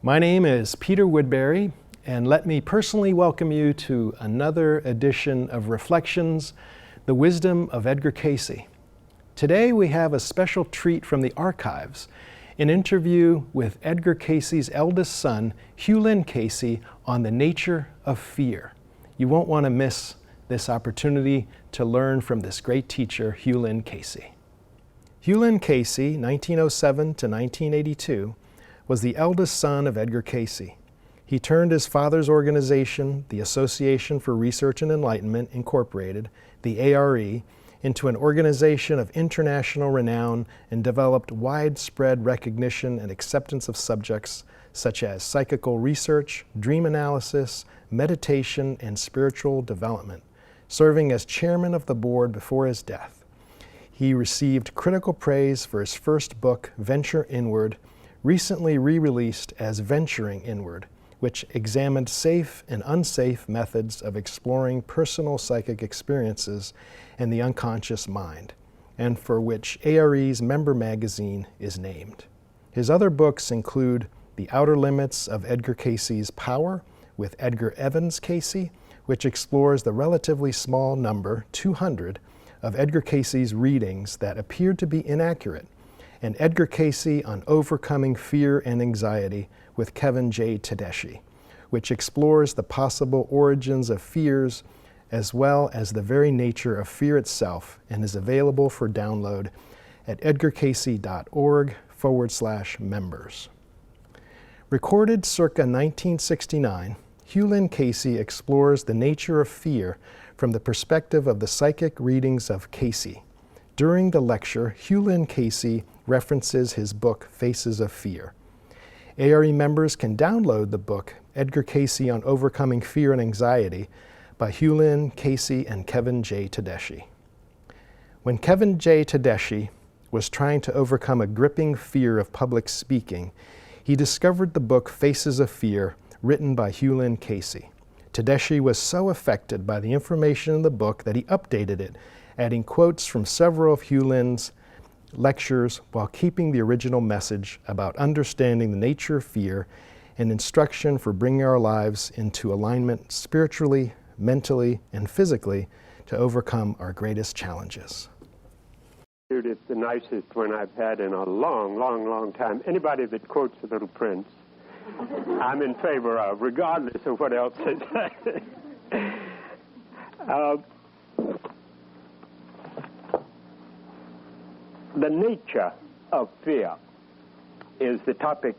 My name is Peter Woodbury, and let me personally welcome you to another edition of Reflections, the Wisdom of Edgar Cayce. Today we have a special treat from the archives, an interview with Edgar Cayce's eldest son, Hugh Lynn Cayce, on the nature of fear. You won't want to miss this opportunity to learn from this great teacher, Hugh Lynn Cayce. Hugh Lynn Cayce, 1907 to 1982, was the eldest son of Edgar Cayce. He turned his father's organization, the Association for Research and Enlightenment, Incorporated, the A.R.E., into an organization of international renown and developed widespread recognition and acceptance of subjects such as psychical research, dream analysis, meditation, and spiritual development, serving as chairman of the board before his death. He received critical praise for his first book, Venture Inward, recently re-released as Venturing Inward, which examined safe and unsafe methods of exploring personal psychic experiences and the unconscious mind, and for which A.R.E.'s member magazine is named. His other books include The Outer Limits of Edgar Cayce's Power with Edgar Evans Cayce, which explores the relatively small number, 200, of Edgar Cayce's readings that appeared to be inaccurate, and Edgar Cayce on Overcoming Fear and Anxiety with Kevin J. Tedeschi, which explores the possible origins of fears as well as the very nature of fear itself, and is available for download at edgarcayce.org/members. Recorded circa 1969, Hugh Lynn Cayce explores the nature of fear from the perspective of the psychic readings of Cayce. During the lecture, Hugh Lynn Cayce references his book, Faces of Fear. A.R.E. members can download the book, Edgar Cayce on Overcoming Fear and Anxiety, by Hugh Lynn Cayce and Kevin J. Tedeschi. When Kevin J. Tedeschi was trying to overcome a gripping fear of public speaking, he discovered the book Faces of Fear, written by Hugh Lynn Cayce. Tedeschi was so affected by the information in the book that he updated it, adding quotes from several of Hugh Lynn's lectures while keeping the original message about understanding the nature of fear and instruction for bringing our lives into alignment spiritually, mentally, and physically to overcome our greatest challenges. It's the nicest one I've had in a long time. Anybody that quotes The Little Prince, I'm in favor of, regardless of what else is said. The nature of fear is the topic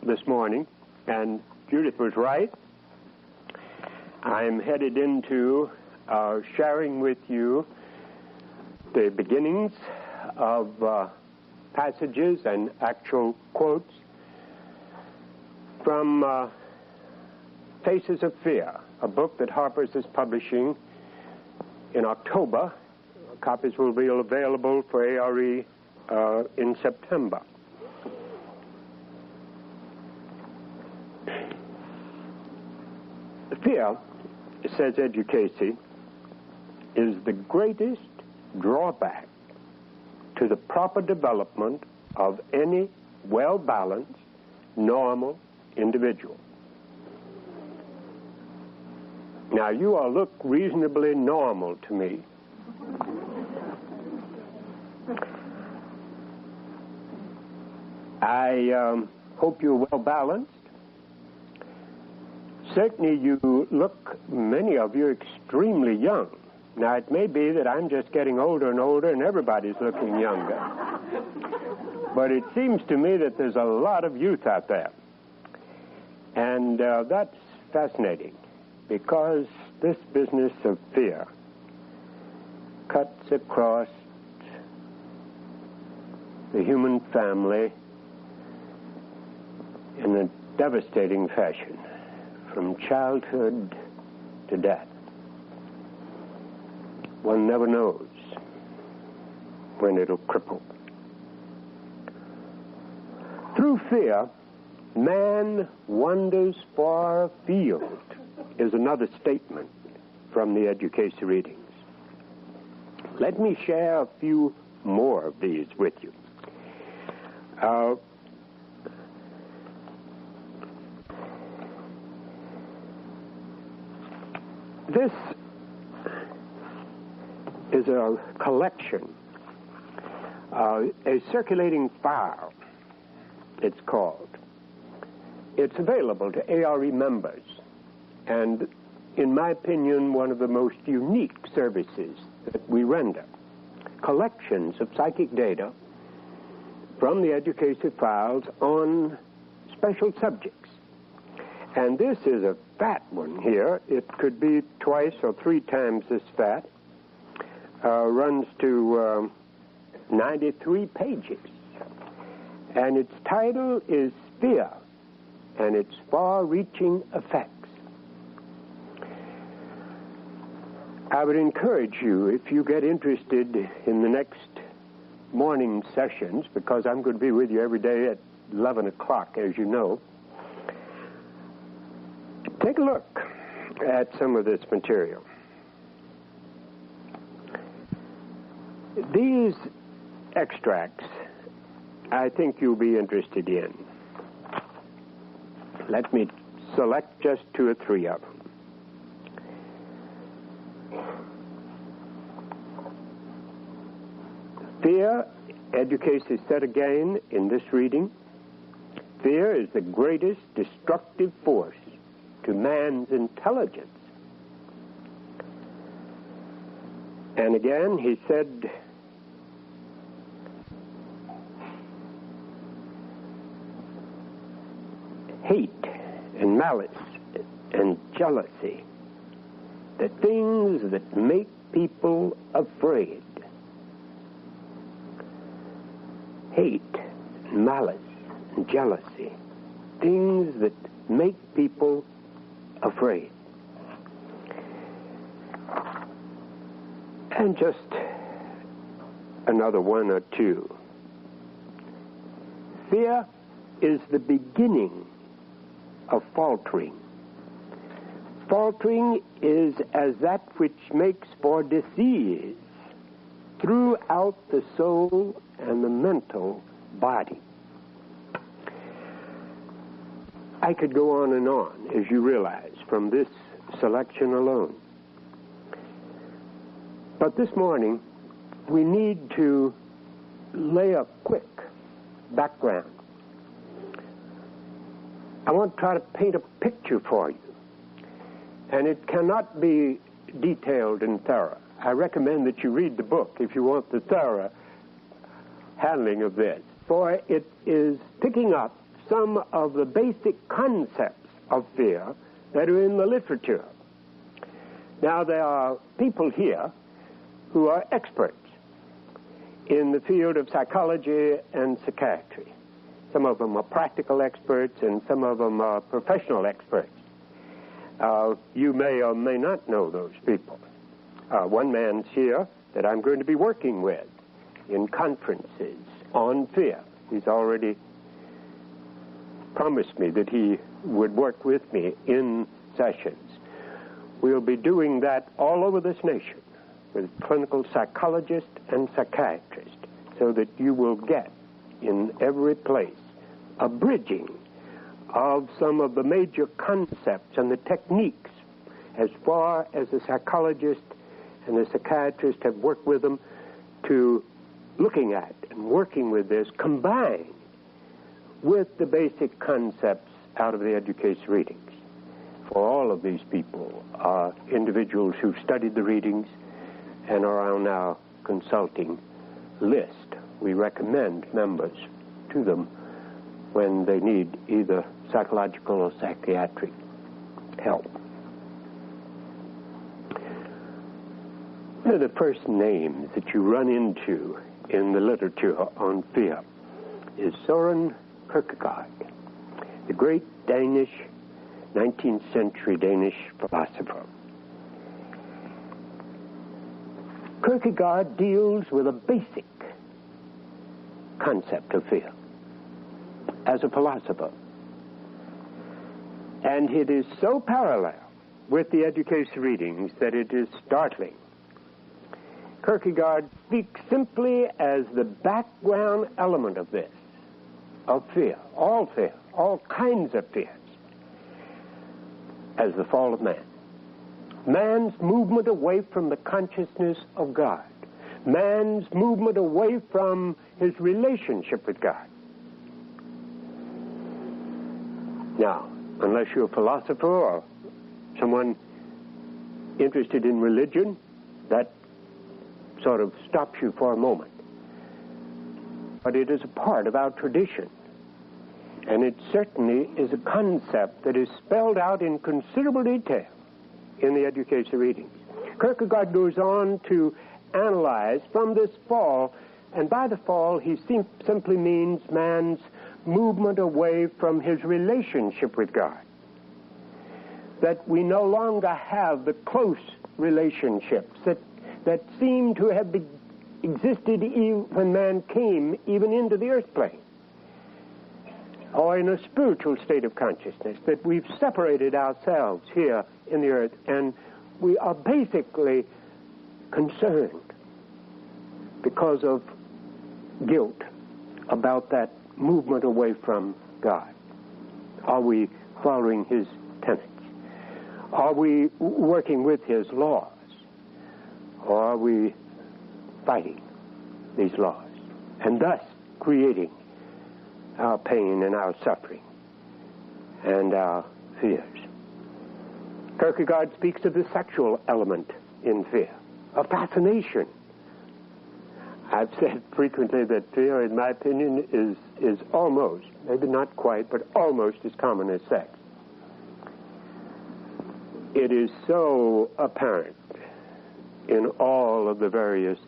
this morning, and Judith was right. I'm headed into sharing with you the beginnings of passages and actual quotes from Faces of Fear, a book that Harper's is publishing in October. Copies will be available for A.R.E. In September. Fear, says Edgar Cayce, is the greatest drawback to the proper development of any well-balanced, normal individual. Now, you all look reasonably normal to me. I hope you're well-balanced. Certainly you look, many of you, extremely young. Now, it may be that I'm just getting older and older and everybody's looking younger. But it seems to me that there's a lot of youth out there. And that's fascinating, because this business of fear cuts across the human family in a devastating fashion, from childhood to death. One never knows when it'll cripple. Through fear, man wanders far afield, is another statement from the Edgar Cayce readings. Let me share a few more of these with you. This is a collection, a circulating file, it's called. It's available to A.R.E. members, and in my opinion, one of the most unique services that we render. Collections of psychic data from the educative files on special subjects. And this is a fat one here. It could be twice or three times this fat. Runs to 93 pages. And its title is Fear and Its Far-Reaching Effects. I would encourage you, if you get interested in the next morning sessions, because I'm going to be with you every day at 11 o'clock, as you know, take a look at some of this material. These extracts, I think you'll be interested in. Let me select just two or three of them. Fear, Edgar Cayce has said again in this reading, fear is the greatest destructive force to man's intelligence. And again, he said, hate and malice and jealousy, the things that make people afraid. Hate, malice, and jealousy, things that make people afraid. And just another one or two. Fear is the beginning of faltering. Faltering is as that which makes for disease throughout the soul and the mental body. I could go on and on, as you realize, from this selection alone. But this morning, we need to lay a quick background. I want to try to paint a picture for you. And it cannot be detailed and thorough. I recommend that you read the book if you want the thorough handling of this. For it is picking up some of the basic concepts of fear that are in the literature. Now, there are people here who are experts in the field of psychology and psychiatry. Some of them are practical experts, and some of them are professional experts. You may or may not know those people. One man's here that I'm going to be working with in conferences on fear. He's already promised me that he would work with me in sessions. We'll be doing that all over this nation with clinical psychologists and psychiatrists, so that you will get in every place a bridging of some of the major concepts and the techniques as far as the psychologist and the psychiatrist have worked with them to looking at and working with this, combined with the basic concepts out of the Edgar Cayce readings. For all of these people are individuals who've studied the readings and are on our consulting list. We recommend members to them when they need either psychological or psychiatric help. One of the first names that you run into in the literature on fear is Søren Kierkegaard, the great 19th century Danish philosopher. Kierkegaard deals with a basic concept of fear as a philosopher. And it is so parallel with the Edgar Cayce readings that it is startling. Kierkegaard speaks simply as the background element of this, of fear, all kinds of fears, as the fall of man. Man's movement away from the consciousness of God. Man's movement away from his relationship with God. Now, unless you're a philosopher or someone interested in religion, that sort of stops you for a moment. But it is a part of our tradition. And it certainly is a concept that is spelled out in considerable detail in the Edgar Cayce readings. Kierkegaard goes on to analyze from this fall, and by the fall he simply means man's movement away from his relationship with God. That we no longer have the close relationships that seem to have existed when man came even into the earth plane, or in a spiritual state of consciousness, that we've separated ourselves here in the earth, and we are basically concerned because of guilt about that movement away from God. Are we following his tenets? Are we working with his laws? Or are we fighting these laws and thus creating our pain and our suffering and our fears? Kierkegaard speaks of the sexual element in fear, a fascination. I've said frequently that fear, in my opinion, is almost, maybe not quite, but almost as common as sex. It is so apparent in all of the various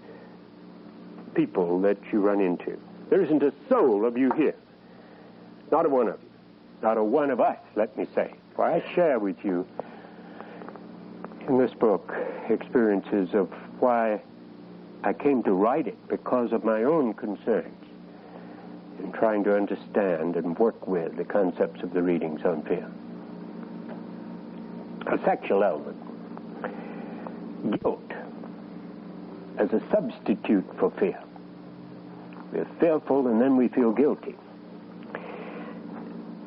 people that you run into. There isn't a soul of you here. Not a one of you. Not a one of us, let me say. For I share with you in this book experiences of why I came to write it, because of my own concerns in trying to understand and work with the concepts of the readings on fear. A sexual element. Guilt as a substitute for fear. We're fearful and then we feel guilty.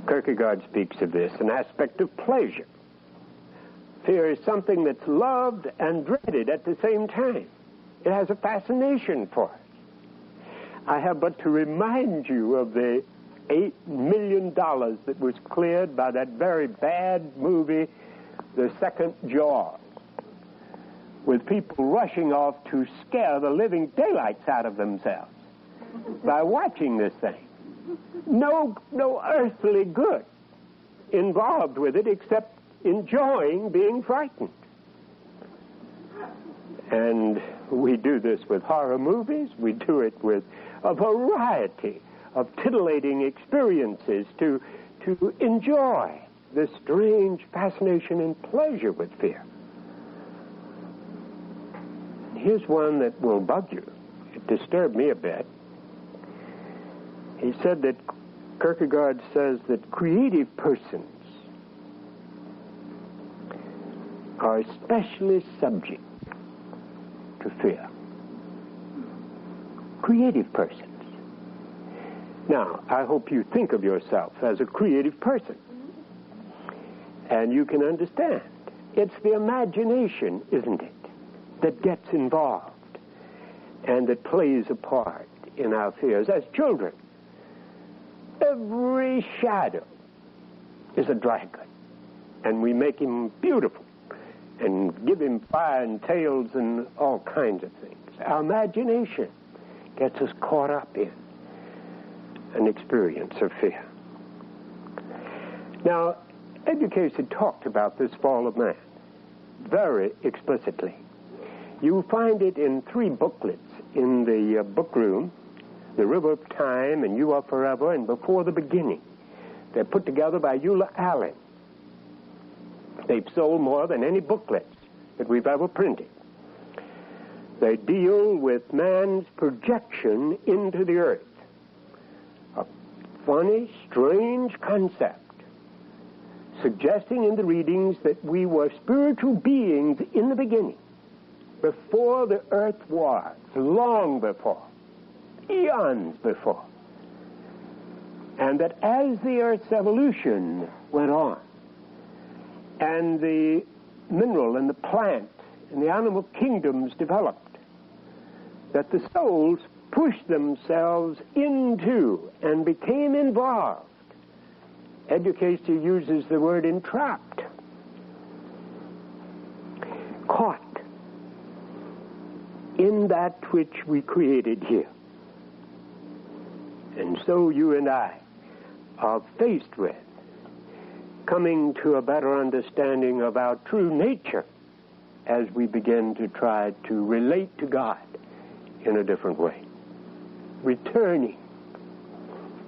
Kierkegaard speaks of this, an aspect of pleasure. Fear is something that's loved and dreaded at the same time. It has a fascination for us. I have but to remind you of the $8 million that was cleared by that very bad movie, The Second Jaws, with people rushing off to scare the living daylights out of themselves by watching this thing. No earthly good involved with it except enjoying being frightened. And we do this with horror movies. We do it with a variety of titillating experiences to enjoy this strange fascination and pleasure with fear. Here's one that will bug you. It disturbed me a bit. He said that Kierkegaard says that creative persons are especially subject to fear. Creative persons. Now, I hope you think of yourself as a creative person. And you can understand. It's the imagination, isn't it, that gets involved and that plays a part in our fears. As children, every shadow is a dragon, and we make him beautiful and give him fine tails and all kinds of things. Our imagination gets us caught up in an experience of fear. Now, Edgar Cayce had talked about this fall of man very explicitly. You find it in 3 booklets in the book room, The River of Time and You Are Forever and Before the Beginning. They're put together by Euler Allen. They've sold more than any booklets that we've ever printed. They deal with man's projection into the earth. A funny, strange concept, suggesting in the readings that we were spiritual beings in the beginning, before the earth was, long before, eons before. And that as the earth's evolution went on, and the mineral and the plant and the animal kingdoms developed, that the souls pushed themselves into and became involved. Edgar Cayce uses the word entrapped, caught in that which we created here. And so you and I are faced with coming to a better understanding of our true nature as we begin to try to relate to God in a different way, returning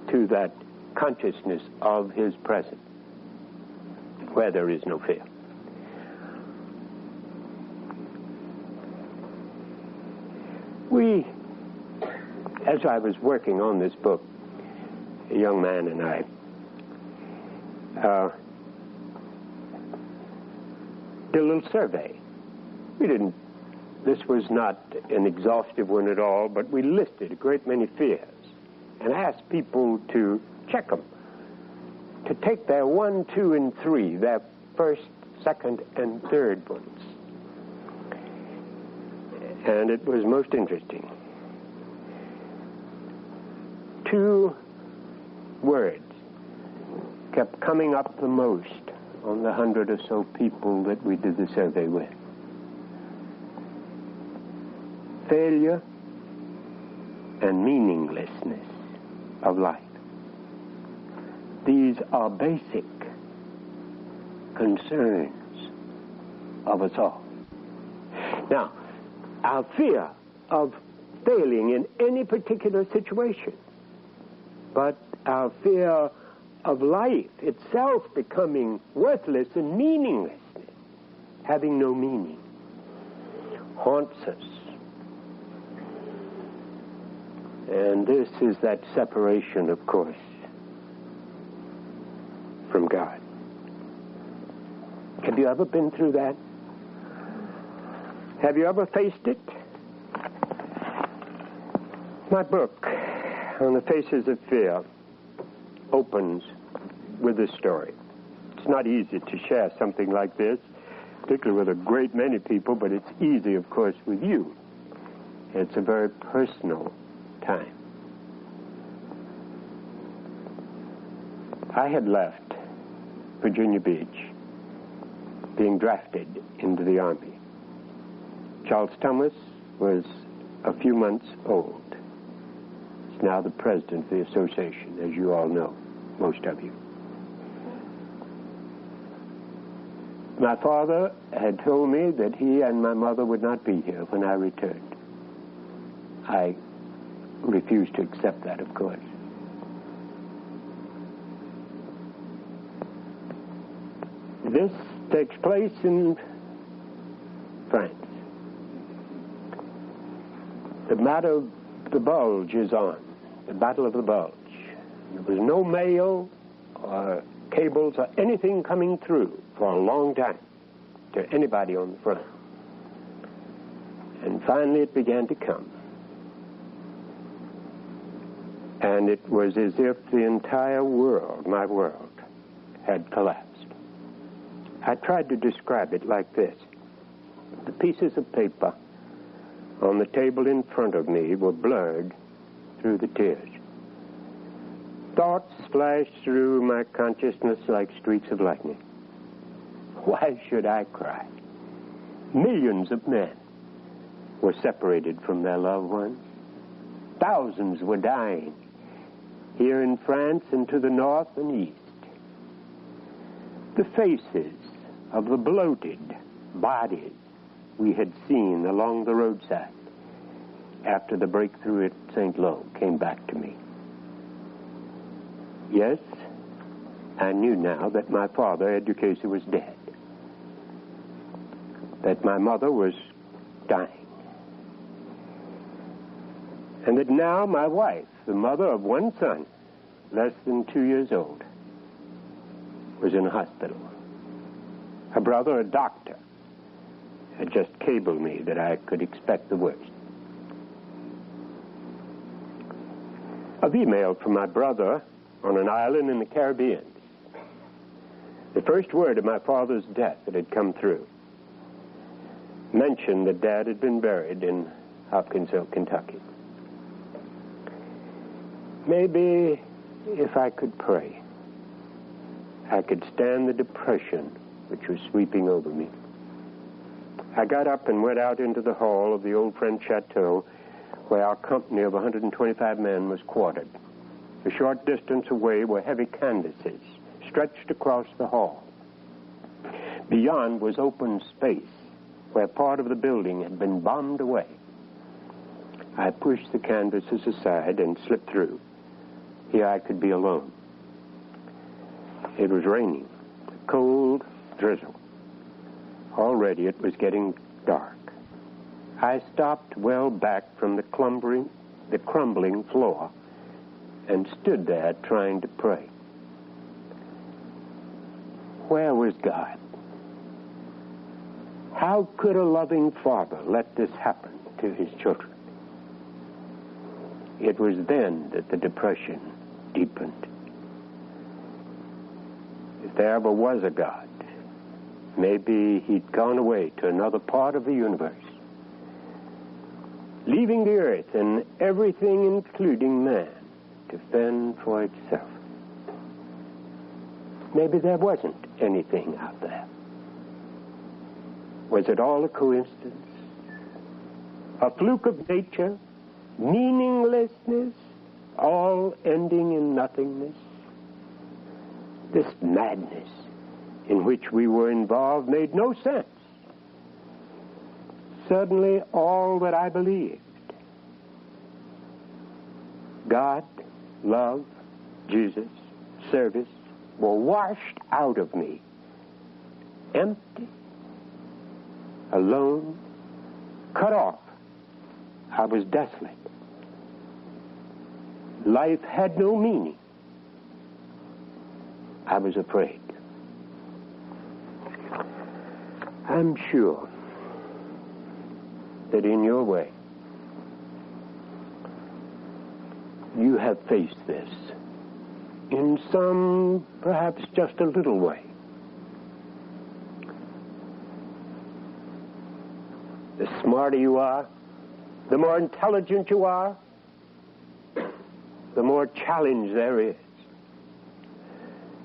to that consciousness of His presence where there is no fear. We, as I was working on this book, a young man and I, did a little survey. This was not an exhaustive one at all, but we listed a great many fears and asked people to check them, to take their 1, 2, and 3, their first, second, and third ones. And it was most interesting. 2 words kept coming up the most on the 100 or so people that we did the survey with. Failure and meaninglessness of life. These are basic concerns of us all. Now, our fear of failing in any particular situation, but our fear of life itself becoming worthless and meaningless, having no meaning, haunts us. And this is that separation, of course, from God. Have you ever been through that? Have you ever faced it? My book, On the Faces of Fear, opens with this story. It's not easy to share something like this, particularly with a great many people, but it's easy, of course, with you. It's a very personal time. I had left Virginia Beach, being drafted into the Army. Charles Thomas was a few months old. He's now the president of the association, as you all know, most of you. My father had told me that he and my mother would not be here when I returned. I refused to accept that, of course. This takes place in France. The Battle of the Bulge is on. The Battle of the Bulge. There was no mail or cables or anything coming through for a long time to anybody on the front. And finally it began to come. And it was as if the entire world, my world, had collapsed. I tried to describe it like this. The pieces of paper on the table in front of me were blurred through the tears. Thoughts flashed through my consciousness like streaks of lightning. Why should I cry? Millions of men were separated from their loved ones. Thousands were dying here in France and to the north and east. The faces of the bloated bodies we had seen along the roadside after the breakthrough at St. Lo came back to me. Yes, I knew now that my father, Edgar Cayce, was dead. That my mother was dying. And that now my wife, the mother of one son, less than 2 years old, was in a hospital. Her brother, a doctor, had just cabled me that I could expect the worst. I've emailed from my brother on an island in the Caribbean. The first word of my father's death that had come through. mentioned that Dad had been buried in Hopkinsville, Kentucky. Maybe if I could pray, I could stand the depression which was sweeping over me. I got up and went out into the hall of the old French chateau where our company of 125 men was quartered. A short distance away were heavy canvases stretched across the hall. Beyond was open space where part of the building had been bombed away. I pushed the canvases aside and slipped through. Here I could be alone. It was raining, a cold drizzle. Already it was getting dark. I stopped well back from the crumbling floor and stood there trying to pray. Where was God? How could a loving father let this happen to his children? It was then that the depression deepened. If there ever was a God, maybe he'd gone away to another part of the universe, leaving the earth and everything, including man, to fend for itself. Maybe there wasn't anything out there. Was it all a coincidence? A fluke of nature? Meaninglessness? All ending in nothingness? This madness in which we were involved made no sense. Suddenly, all that I believed, God, love, Jesus, service, were washed out of me. Empty, alone, cut off. I was desolate. Life had no meaning. I was afraid. I'm sure that in your way, you have faced this in some, perhaps just a little way. The smarter you are, the more intelligent you are, the more challenge there is.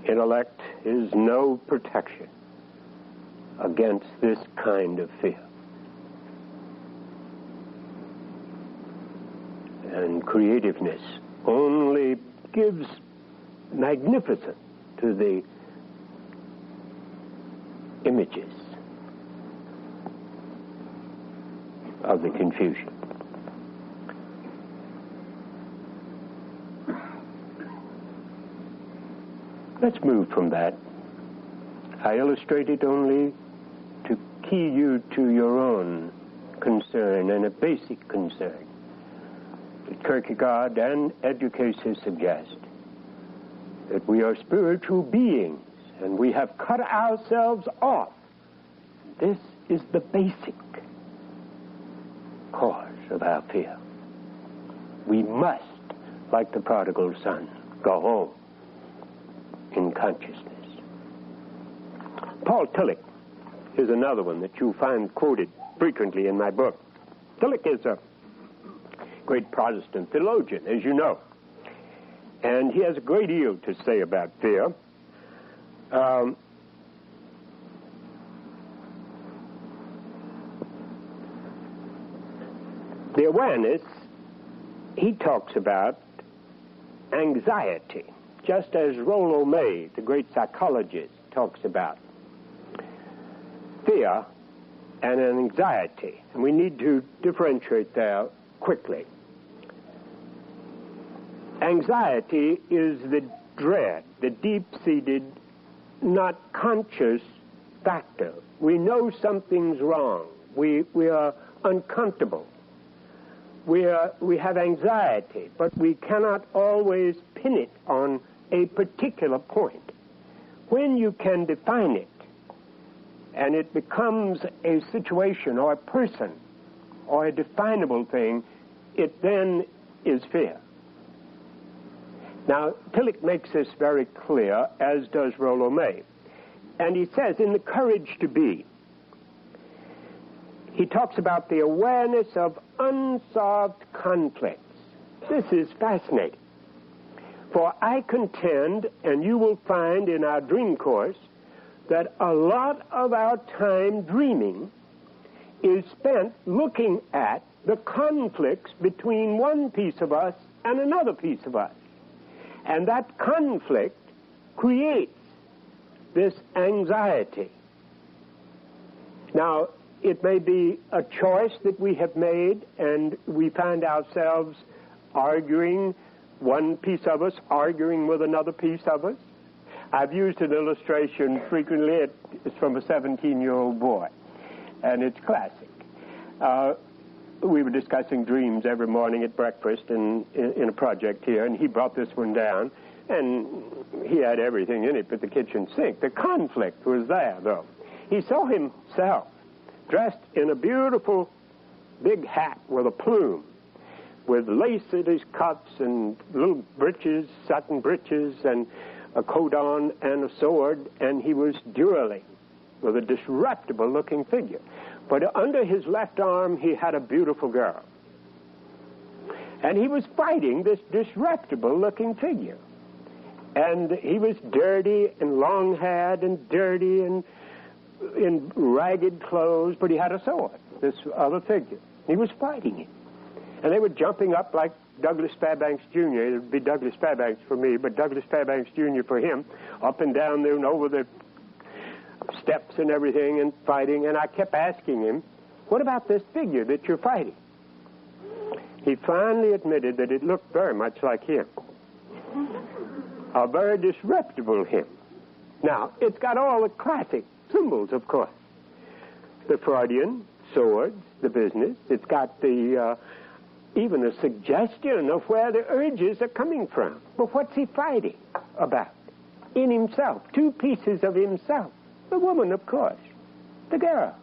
Intellect is no protection against this kind of fear. And creativeness only gives magnificence to the images of the confusion. Let's move from that. I illustrate it only to key you to your own concern, and a basic concern that Kierkegaard and Edgar Cayce suggest, that we are spiritual beings and we have cut ourselves off. This is the basic cause of our fear. We must, like the prodigal son, go home in consciousness. Paul Tillich is another one that you'll find quoted frequently in my book. Tillich is a great Protestant theologian, as you know, and he has a great deal to say about fear. The awareness, he talks about anxiety, just as Rollo May, the great psychologist, talks about fear and anxiety. And we need to differentiate there quickly. Anxiety is the dread, the deep-seated, not conscious factor. We know something's wrong. We are uncomfortable. We have anxiety, but we cannot always pin it on a particular point. When you can define it, and it becomes a situation or a person or a definable thing, it then is fear. Now, Tillich makes this very clear, as does Rollo May. And he says, in The Courage to Be, he talks about the awareness of unsolved conflicts. This is fascinating. For I contend, and you will find in our dream course, that a lot of our time dreaming is spent looking at the conflicts between one piece of us and another piece of us. And that conflict creates this anxiety. Now, it may be a choice that we have made, and we find ourselves arguing, one piece of us arguing with another piece of us. I've used an illustration frequently. It's from a 17-year-old boy, and it's classic. We were discussing dreams every morning at breakfast in a project here, and he brought this one down, and he had everything in it but the kitchen sink. The conflict was there, though. He saw himself dressed in a beautiful big hat with a plume, with lace at his cuffs and little breeches, satin breeches, and a coat on and a sword, and he was dueling with a disreputable-looking figure. But under his left arm, he had a beautiful girl. And he was fighting this disreputable-looking figure. And he was dirty and long-haired and dirty and in ragged clothes, but he had a sword, this other figure. He was fighting him. And they were jumping up like Douglas Fairbanks Jr. It would be Douglas Fairbanks for me, but Douglas Fairbanks Jr. for him, up and down there and over the steps and everything and fighting. And I kept asking him, what about this figure that you're fighting? He finally admitted that it looked very much like him. A very disreputable him. Now, it's got all the classic symbols, of course. The Freudian, swords, the business. It's got the even a suggestion of where the urges are coming from. But what's he fighting about? In himself. Two pieces of himself. The woman, of course. The girl.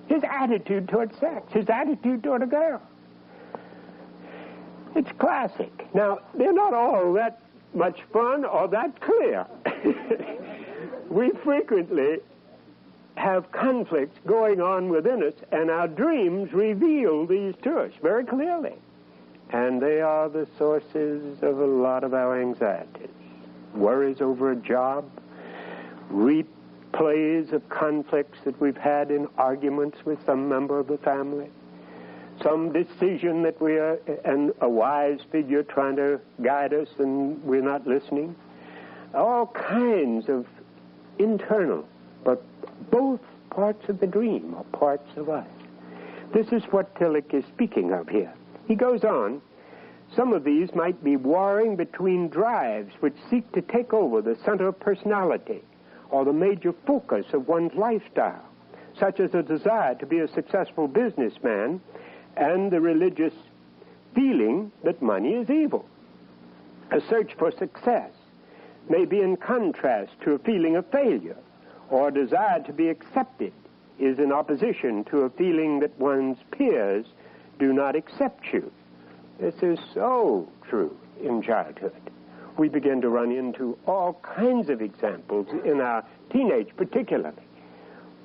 His attitude toward sex. His attitude toward a girl. It's classic. Now, they're not all that much fun or that clear. We frequently have conflicts going on within us, and our dreams reveal these to us very clearly. And they are the sources of a lot of our anxieties. Worries over a job, replays of conflicts that we've had in arguments with some member of the family, some decision that we are, and a wise figure trying to guide us and we're not listening. All kinds of internal, but both parts of the dream are parts of us. This is what Tillich is speaking of here. He goes on, some of these might be warring between drives which seek to take over the center of personality or the major focus of one's lifestyle, such as a desire to be a successful businessman and the religious feeling that money is evil. A search for success may be in contrast to a feeling of failure, or a desire to be accepted is in opposition to a feeling that one's peers do not accept you. This is so true in childhood. We begin to run into all kinds of examples in our teenage particularly,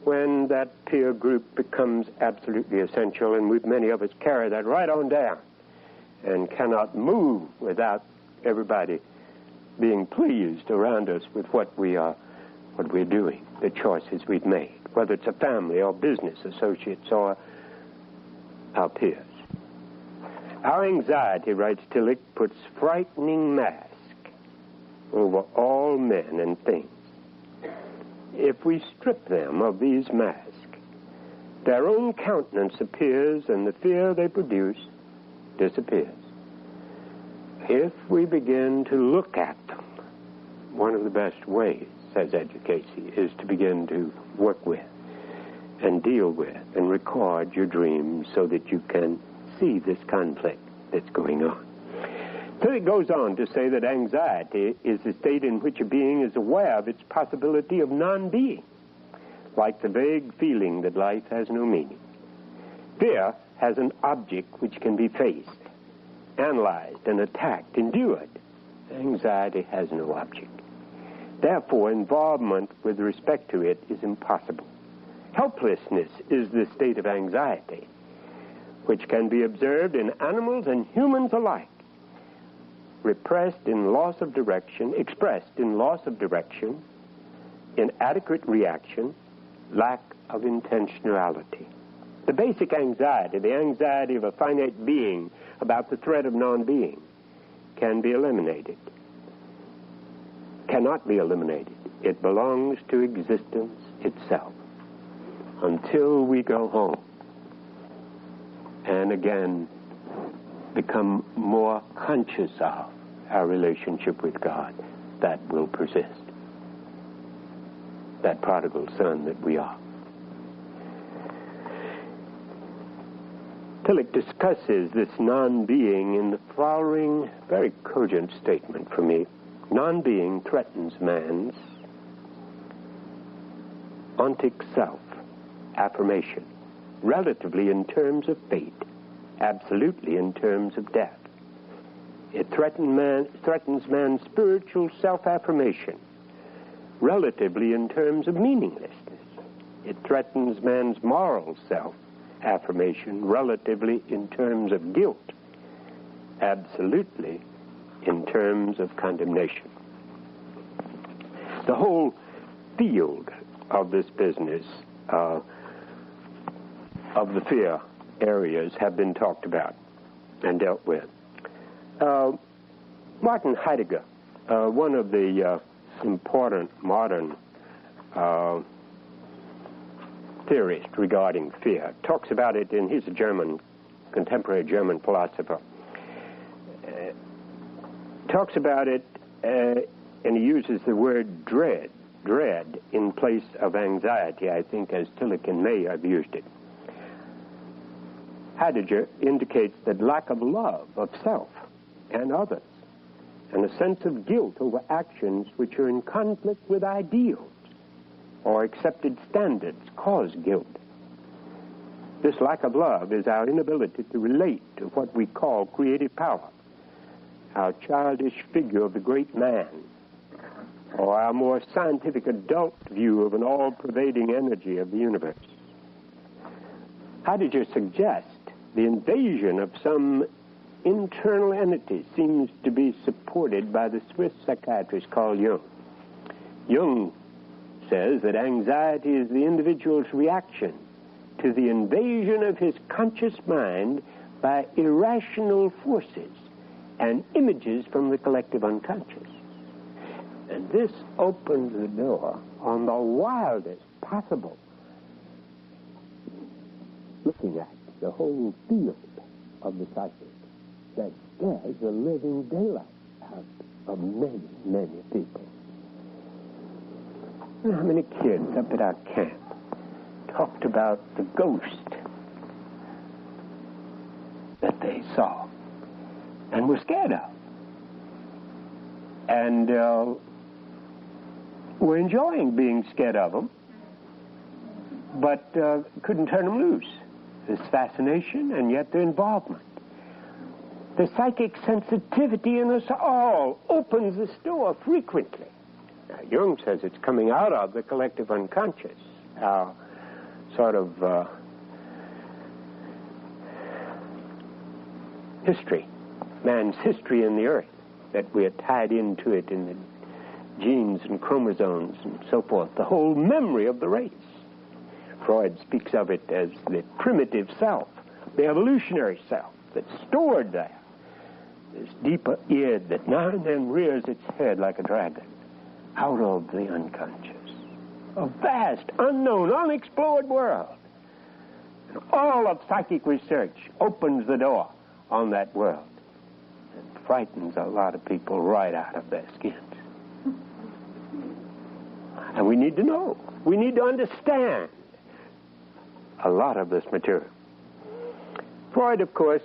when that peer group becomes absolutely essential, and many of us carry that right on down and cannot move without everybody being pleased around us with what we're doing, the choices we've made, whether it's a family or business associates or our peers. Our anxiety, writes Tillich, puts frightening mask over all men and things. If we strip them of these masks, their own countenance appears and the fear they produce disappears. If we begin to look at them, one of the best ways, says Edgar Cayce, is to begin to work with and deal with and record your dreams so that you can see this conflict that's going on. So it goes on to say that anxiety is the state in which a being is aware of its possibility of non-being, like the vague feeling that life has no meaning. Fear has an object which can be faced, analyzed, and attacked, endured. Anxiety has no object. Therefore, involvement with respect to it is impossible. Helplessness is the state of anxiety, which can be observed in animals and humans alike, expressed in loss of direction, inadequate reaction, lack of intentionality. The basic anxiety, the anxiety of a finite being about the threat of non-being, can be eliminated. Cannot be eliminated. It belongs to existence itself until we go home and again become more conscious of our relationship with God. That will persist. That prodigal son that we are. Tillich discusses this non-being in the following very cogent statement for me. Non-being threatens man's ontic self affirmation, relatively in terms of fate, absolutely in terms of death. It threatens man's spiritual self-affirmation, relatively in terms of meaninglessness. It threatens man's moral self-affirmation, relatively in terms of guilt, absolutely in terms of condemnation. The whole field of this business of the fear areas have been talked about and dealt with. Martin Heidegger, one of the important modern theorists regarding fear, talks about it, and he's a contemporary German philosopher, talks about it, and he uses the word dread in place of anxiety, I think, as Tillich and May have used it. Heidegger indicates that lack of love of self and others, and a sense of guilt over actions which are in conflict with ideals or accepted standards cause guilt. This lack of love is our inability to relate to what we call creative power, our childish figure of the great man, or our more scientific adult view of an all-pervading energy of the universe. Heidegger suggests the invasion of some internal entity seems to be supported by the Swiss psychiatrist Carl Jung. Jung says that anxiety is the individual's reaction to the invasion of his conscious mind by irrational forces and images from the collective unconscious. And this opens the door on the wildest possible looking at the whole field of the psychic that scares the living daylight out of many, many people. You know how many kids up at our camp talked about the ghost that they saw and were scared of, and were enjoying being scared of them, but couldn't turn them loose. This fascination and yet their involvement. The psychic sensitivity in us all opens this door frequently. Now, Jung says it's coming out of the collective unconscious, our sort of history, man's history in the earth, that we are tied into it in the genes and chromosomes and so forth, the whole memory of the race. Freud speaks of it as the primitive self, the evolutionary self that's stored there, this deeper id that now and then rears its head like a dragon out of the unconscious. A vast, unknown, unexplored world. And all of psychic research opens the door on that world and frightens a lot of people right out of their skins. And we need to know. We need to understand a lot of this material. Freud, of course,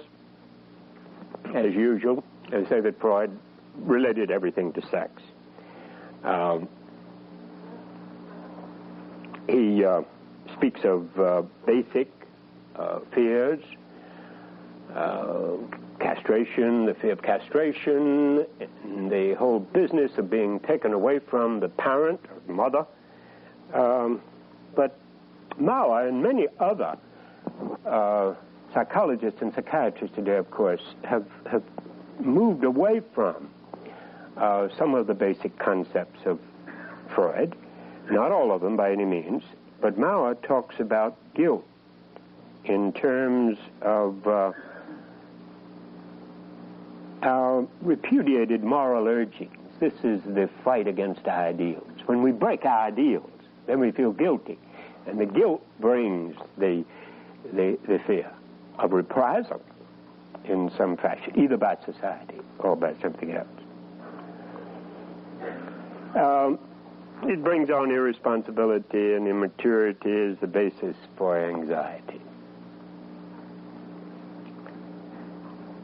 as usual, I say that Freud related everything to sex. He speaks of basic fears, castration, the fear of castration, and the whole business of being taken away from the parent or mother. But Mao and many other psychologists and psychiatrists today, of course, have moved away from some of the basic concepts of Freud, not all of them by any means, but Mao talks about guilt in terms of our repudiated moral urgings. This is the fight against ideals. When we break our ideals, then we feel guilty. And the guilt brings the fear of reprisal in some fashion, either by society or by something else. It brings on irresponsibility, and immaturity is the basis for anxiety.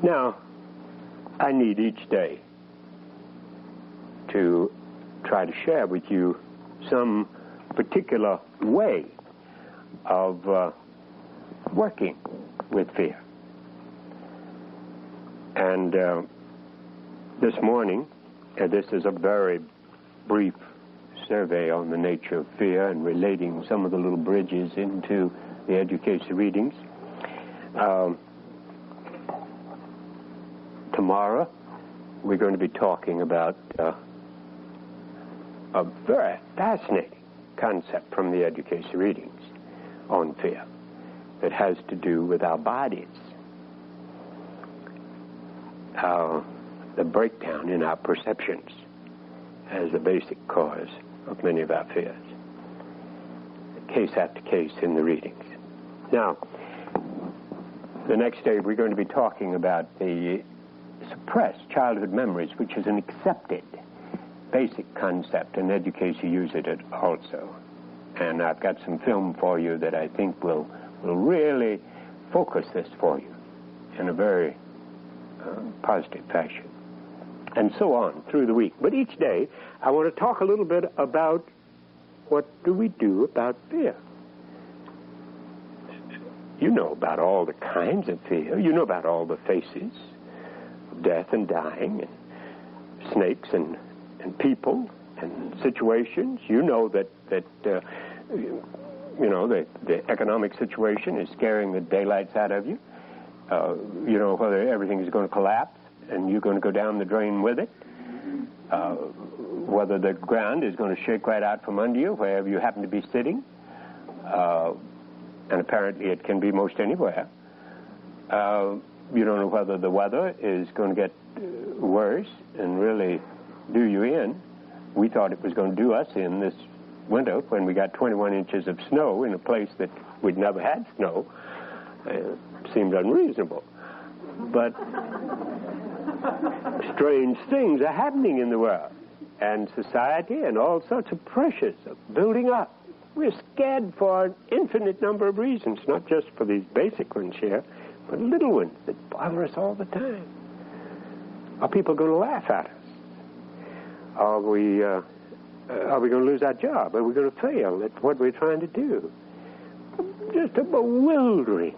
Now, I need each day to try to share with you some particular way of working with fear. And this morning, this is a very brief survey on the nature of fear and relating some of the little bridges into the Edgar Cayce readings. Tomorrow, we're going to be talking about a very fascinating concept from the Edgar Cayce readings on fear that has to do with our bodies, the breakdown in our perceptions as the basic cause of many of our fears. Case after case in the readings. Now, the next day we're going to be talking about the suppressed childhood memories, which is an accepted basic concept, and Edgar Cayce uses it also. And I've got some film for you that I think will really focus this for you in a very positive fashion. And so on through the week. But each day, I want to talk a little bit about what do we do about fear. You know about all the kinds of fear. You know about all the faces of death and dying, and snakes and people and situations. You know that the economic situation is scaring the daylights out of you. You know whether everything is going to collapse and you're going to go down the drain with it. Whether the ground is going to shake right out from under you wherever you happen to be sitting. And apparently it can be most anywhere. You don't know whether the weather is going to get worse and really do you in. We thought it was going to do us in this winter when we got 21 inches of snow in a place that we'd never had snow. Seemed unreasonable. But strange things are happening in the world. And society and all sorts of pressures are building up. We're scared for an infinite number of reasons, not just for these basic ones here, but little ones that bother us all the time. Are people going to laugh at us? Are we going to lose our job? Are we going to fail at what we're trying to do? Just a bewildering.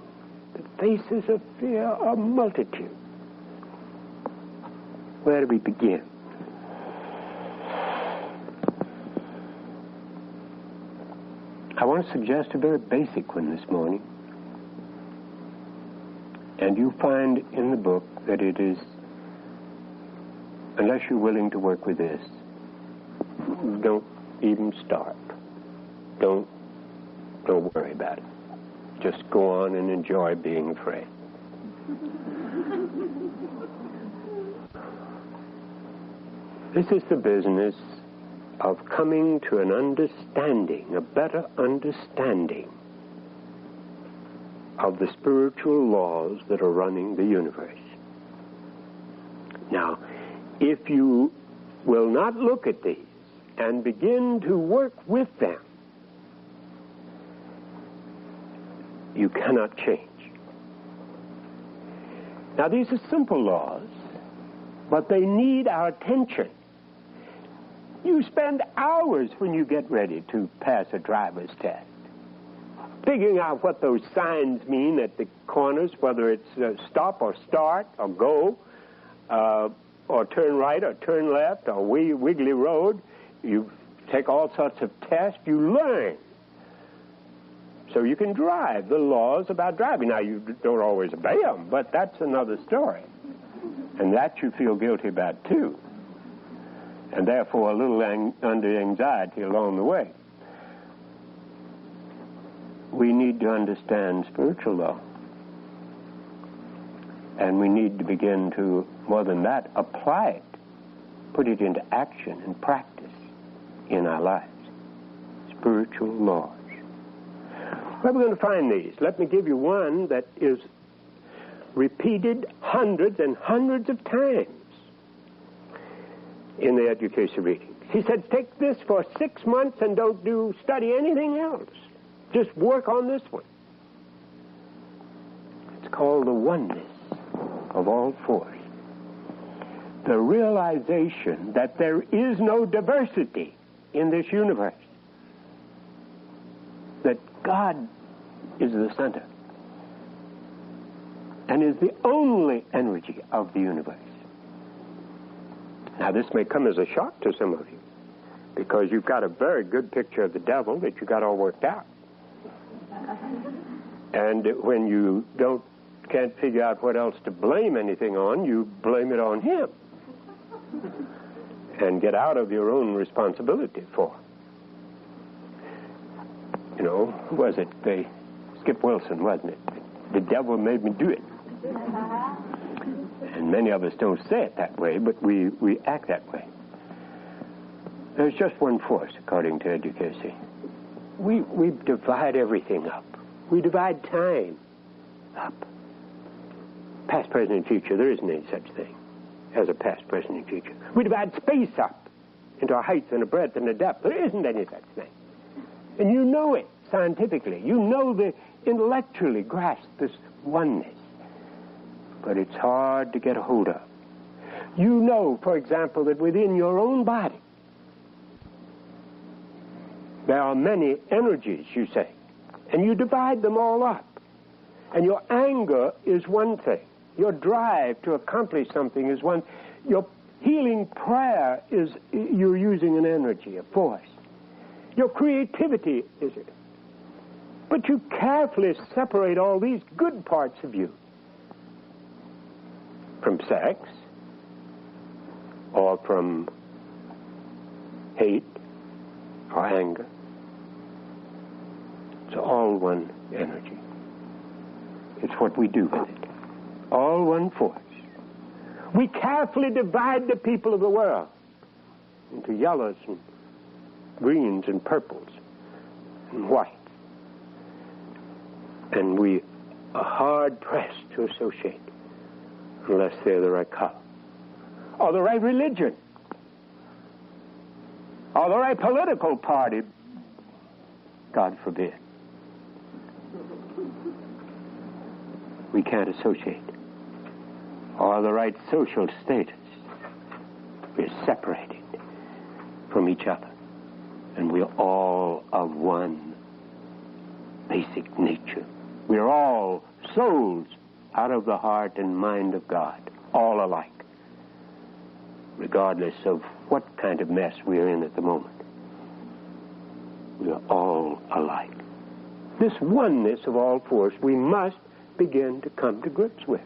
The faces of fear are multitude. Where do we begin? I want to suggest a very basic one this morning. And you find in the book that it is, unless you're willing to work with this, don't even start. Don't worry about it. Just go on and enjoy being afraid. This is the business of coming to an understanding, a better understanding of the spiritual laws that are running the universe. Now, if you will not look at these and begin to work with them, you cannot change. Now, these are simple laws, but they need our attention. You spend hours when you get ready to pass a driver's test, figuring out what those signs mean at the corners, whether it's stop or start or go, or turn right or turn left or wiggly road. You take all sorts of tests. You learn so you can drive, the laws about driving. Now, you don't always obey them, but that's another story. And that you feel guilty about, too. And therefore, a little under anxiety along the way. We need to understand spiritual law. And we need to begin to, more than that, apply it, put it into action and practice in our lives. Spiritual laws. Where are we going to find these? Let me give you one that is repeated hundreds and hundreds of times in the Edgar Cayce readings. He said, take this for 6 months and don't study anything else. Just work on this one. It's called the oneness of all force. The realization that there is no diversity in this universe. That God is the center and is the only energy of the universe. Now, this may come as a shock to some of you because you've got a very good picture of the devil that you got all worked out. And when you can't figure out what else to blame anything on, you blame it on him and get out of your own responsibility for it. You know, who was it? Skip Wilson, wasn't it? The devil made me do it. And many of us don't say it that way, but we act that way. There's just one force, according to Edgar Cayce. We divide everything up. We divide time up. Past, present, and future. There isn't any such thing as a past, present, and future. We divide space up into a height and a breadth and a depth. There isn't any such thing. And you know it scientifically. You know intellectually grasp this oneness. But it's hard to get a hold of. You know, for example, that within your own body, there are many energies, you say, and you divide them all up. And your anger is one thing. Your drive to accomplish something is one. Your healing prayer is you're using an energy, a force. Your creativity is it. But you carefully separate all these good parts of you from sex or from hate or anger. It's all one energy. It's what we do with it. All one force. We carefully divide the people of the world into yellows and greens and purples and whites. And we are hard-pressed to associate unless they're the right color. Or the right religion. Or the right political party. God forbid. We can't associate. Or the right social status. We're separated from each other. And we're all of one basic nature. We're all souls out of the heart and mind of God, all alike, regardless of what kind of mess we're in at the moment. We're all alike. This oneness of all force we must begin to come to grips with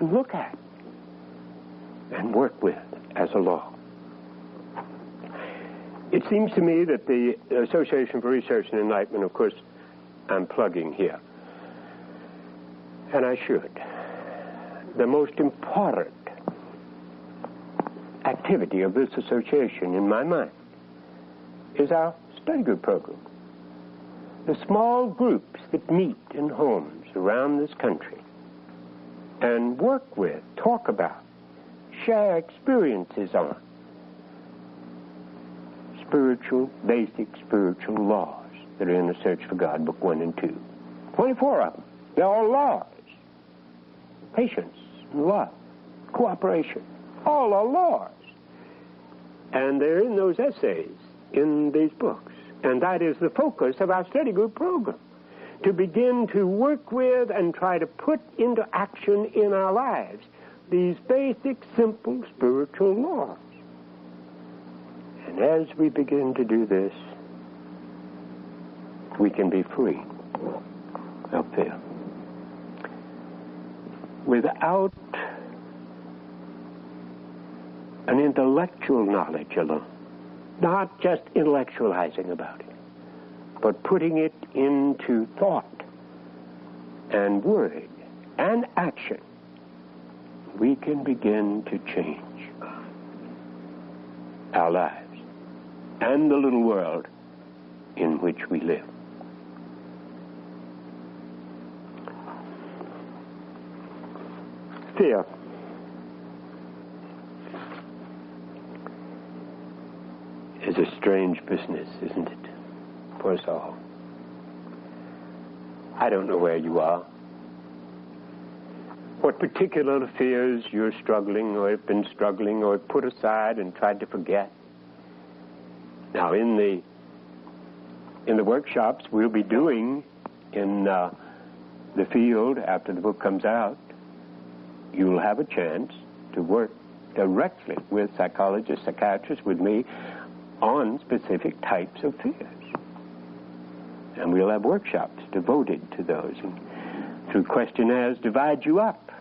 and look at and work with as a law. It seems to me that the Association for Research and Enlightenment, of course, I'm plugging here, and I should. The most important activity of this association, in my mind, is our study group program. The small groups that meet in homes around this country and work with, talk about, share experiences on basic spiritual laws that are in the Search for God, Book 1 and 2. 24 of them. They're all laws. Patience, love, cooperation. All are laws. And they're in those essays in these books. And that is the focus of our study group program. To begin to work with and try to put into action in our lives these basic, simple spiritual laws. And as we begin to do this, we can be free. of fear. Without an intellectual knowledge alone, not just intellectualizing about it, but putting it into thought and word and action, we can begin to change our lives and the little world in which we live. Fear is a strange business, isn't it, for us all? I don't know where you are, what particular fears you're struggling or have been struggling or put aside and tried to forget. Now, in the workshops we'll be doing in the field after the book comes out, you'll have a chance to work directly with psychologists, psychiatrists, with me on specific types of fears. And we'll have workshops devoted to those, and through questionnaires divide you up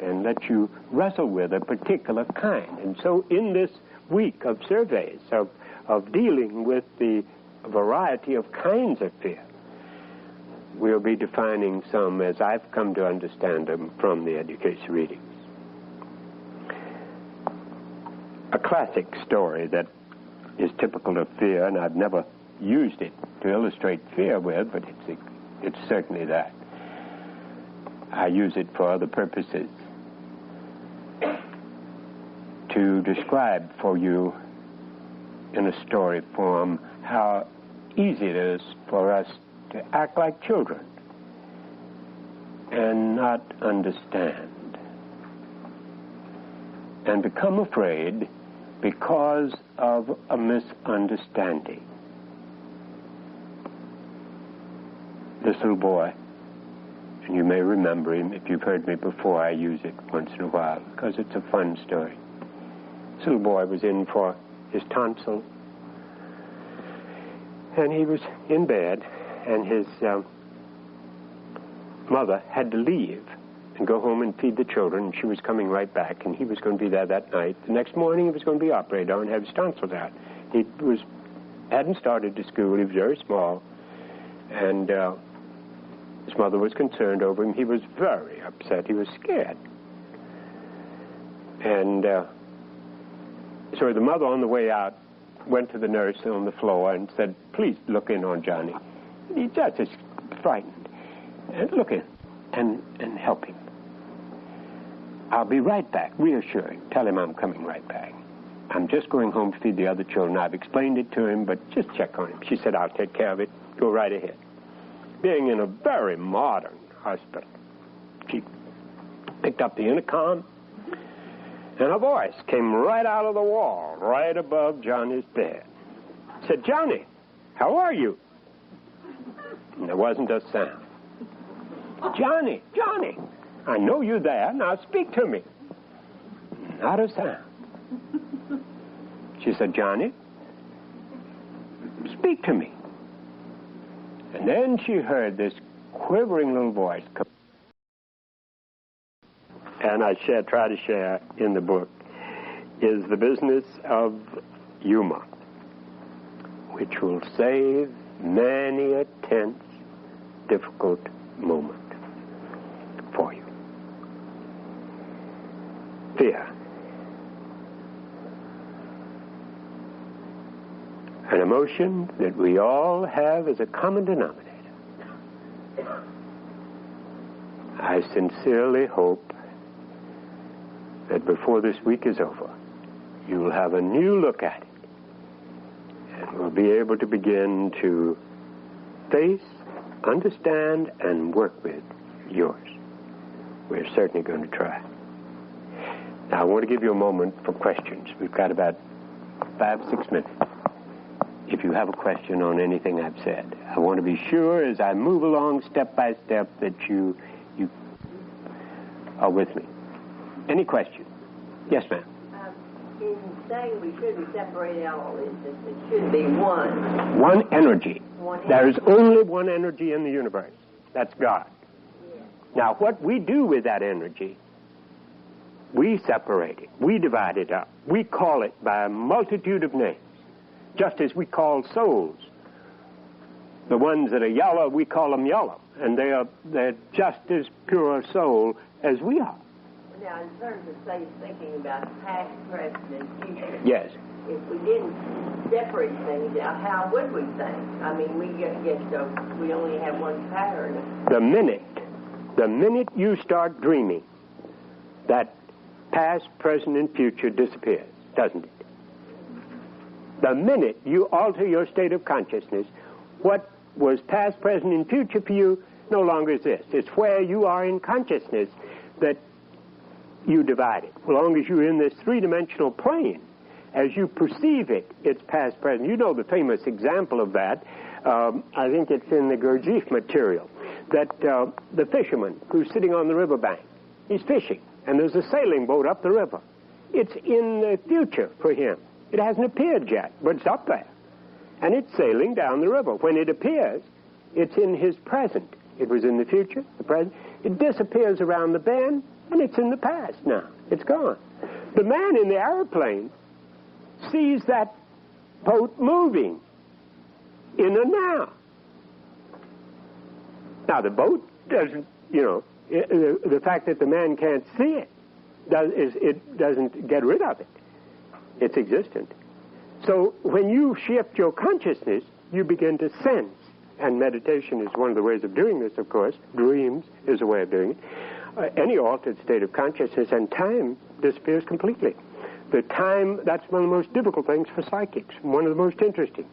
and let you wrestle with a particular kind. And so in this week of surveys, of dealing with the variety of kinds of fear, we'll be defining some as I've come to understand them from the Edgar Cayce readings. A classic story that is typical of fear, and I've never used it to illustrate fear with, but it's certainly that. I use it for other purposes. To describe for you in a story form how easy it is for us to act like children and not understand and become afraid because of a misunderstanding. This little boy, and you may remember him if you've heard me before, I use it once in a while because it's a fun story. This little boy was in for his tonsil, and he was in bed, and his mother had to leave and go home and feed the children, and she was coming right back, and he was going to be there that night. The next morning he was going to be operated on and have his tonsils out. He hadn't started to school, he was very small, and his mother was concerned over him. He was very upset, he was scared. And so the mother on the way out went to the nurse on the floor and said, "Please look in on Johnny. He's just as frightened. And look in and help him. I'll be right back," reassuring. "Tell him I'm coming right back. I'm just going home to feed the other children. I've explained it to him, but just check on him." She said, "I'll take care of it. Go right ahead." Being in a very modern hospital, she picked up the intercom, and a voice came right out of the wall, right above Johnny's bed. It said, "Johnny, how are you?" And there wasn't a sound. "Johnny, Johnny, I know you're there. Now speak to me." Not a sound. She said, "Johnny, speak to me." And then she heard this quivering little voice come. And I try to share in the book is the business of humor, which will save many a tense, difficult moment for you. Fear. An emotion that we all have as a common denominator. I sincerely hope that before this week is over, you will have a new look at it and will be able to begin to face, understand, and work with yours. We're certainly going to try. Now, I want to give you a moment for questions. We've got about 5-6 minutes. If you have a question on anything I've said, I want to be sure as I move along step by step that you are with me. Any question? Yes, ma'am. In saying we should be separated out all this, it should be one. One energy. One There is only one energy in the universe. That's God. Now, what we do with that energy, we separate it. We divide it up. We call it by a multitude of names, just as we call souls. The ones that are yellow, we call them yellow, and they're just as pure a soul as we are. Now, in terms of, say, thinking about past, present, and future. Yes. If we didn't separate things out, how would we think? I mean, we only have one pattern. The minute you start dreaming, that past, present, and future disappears, doesn't it? The minute you alter your state of consciousness, what was past, present, and future for you no longer exists. It's where you are in consciousness that you divide it. As long as you're in this three-dimensional plane, as you perceive it, it's past, present. You know the famous example of that. I think it's in the Gurdjieff material, that the fisherman who's sitting on the riverbank, he's fishing, and there's a sailing boat up the river. It's in the future for him. It hasn't appeared yet, but it's up there. And it's sailing down the river. When it appears, it's in his present. It was in the future, the present. It disappears around the bend, and it's in the past now. It's gone. The man in the airplane sees that boat moving in the now. Now, the boat doesn't, the fact that the man can't see it, it doesn't get rid of it. It's existent. So when you shift your consciousness, you begin to sense. And meditation is one of the ways of doing this, of course. Dreams is a way of doing it. Any altered state of consciousness, and time disappears completely. The time, that's one of the most difficult things for psychics, one of the most interesting.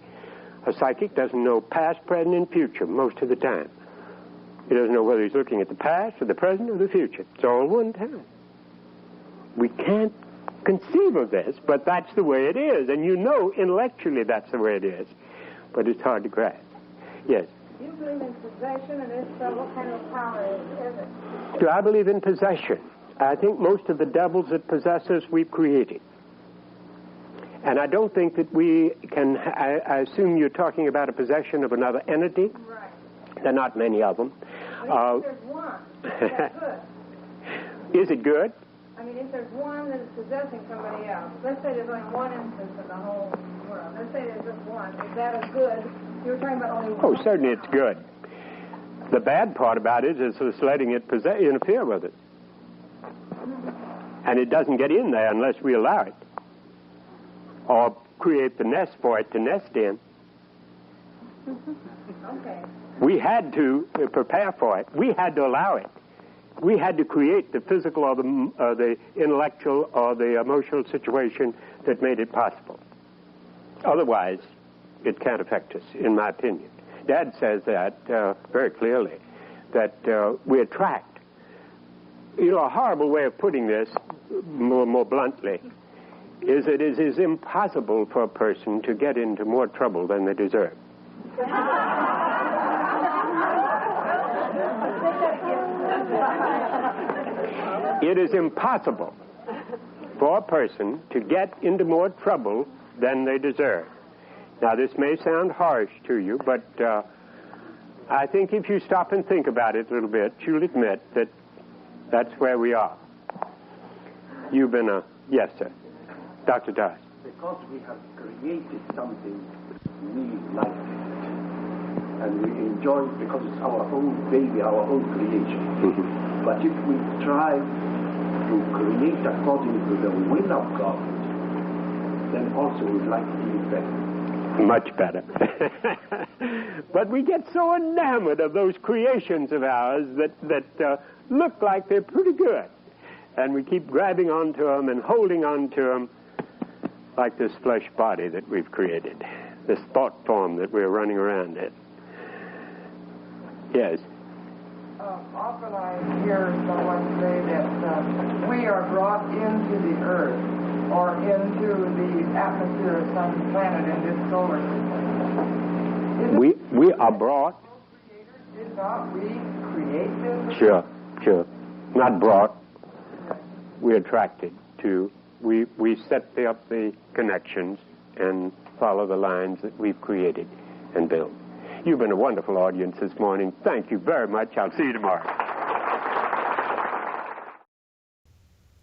A psychic doesn't know past, present, and future most of the time. He doesn't know whether he's looking at the past or the present or the future. It's all one time. We can't conceive of this, but that's the way it is. And you know intellectually that's the way it is. But it's hard to grasp. Yes? Do you believe in possession, and if so, what kind of power is it? Do I believe in possession? I think most of the devils that possess us, we've created. And I don't think that we can, I assume you're talking about a possession of another entity. Right. There are not many of them. But if there's one, is that good? Is it good? I mean, if there's one that is possessing somebody else, let's say there's only one instance in the whole world. Let's say there's just one. Is that a good? You were talking about only one. Oh, certainly it's good. The bad part about it is just letting it interfere with it. And it doesn't get in there unless we allow it. Or create the nest for it to nest in. Okay. We had to prepare for it. We had to allow it. We had to create the physical or the intellectual or the emotional situation that made it possible. Otherwise, it can't affect us, in my opinion. Dad says that very clearly, that we attract. A horrible way of putting this, more bluntly, is it is impossible for a person to get into more trouble than they deserve. It is impossible for a person to get into more trouble than they deserve. Now, this may sound harsh to you, but I think if you stop and think about it a little bit, you'll admit that that's where we are. You've been yes, sir. Dr. Dawes. Because we have created something we like, and we enjoy it because it's our own baby, our own creation. Mm-hmm. But if we try to create according to the will of God, then also we'd like to do better. Much better. But we get so enamored of those creations of ours that look like they're pretty good. And we keep grabbing onto them and holding onto them, like this flesh body that we've created, this thought form that we're running around in. Yes? Often I hear someone say that we are brought into the earth or into the atmosphere of some planet in this solar system. We are brought. Did not we create this? Sure. Not brought. We're attracted to. We set up the connections and follow the lines that we've created and built. You've been a wonderful audience this morning. Thank you very much. I'll see you tomorrow.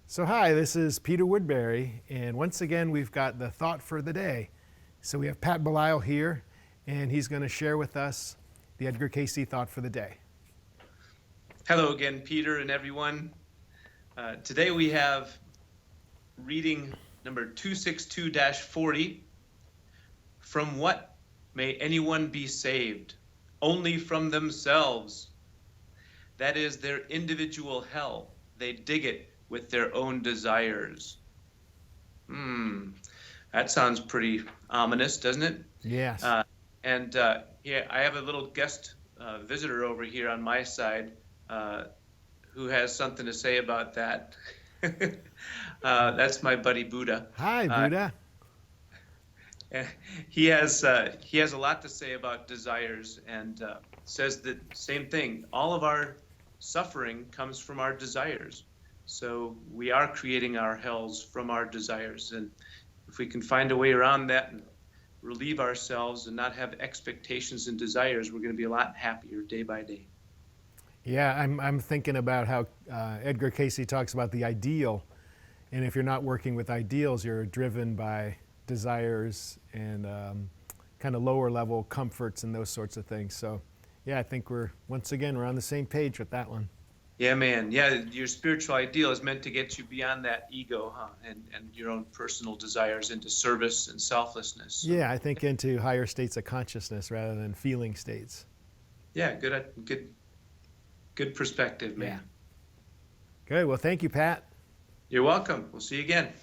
So hi, this is Peter Woodbury, and once again we've got the thought for the day. So we have Pat Belisle here, and he's going to share with us the Edgar Cayce thought for the day. Hello again, Peter and everyone. Today we have reading number 262-40. From what may anyone be saved? Only from themselves. That is their individual hell. They dig it with their own desires. That sounds pretty ominous, doesn't it? Yes. Yeah, I have a little guest visitor over here on my side who has something to say about that. That's my buddy Buddha. Hi, Buddha. He has a lot to say about desires, and says the same thing. All of our suffering comes from our desires. So we are creating our hells from our desires, and if we can find a way around that and relieve ourselves and not have expectations and desires, we're going to be a lot happier day by day. Yeah, I'm thinking about how Edgar Cayce talks about the ideal, and if you're not working with ideals, you're driven by desires and kind of lower level comforts and those sorts of things. So yeah, I think we're on the same page with that one. Yeah, man. Yeah, your spiritual ideal is meant to get you beyond that ego, and your own personal desires into service and selflessness. Yeah, I think into higher states of consciousness rather than feeling states. Yeah, good perspective, man. Yeah. Good. Well, thank you, Pat. You're welcome. We'll see you again.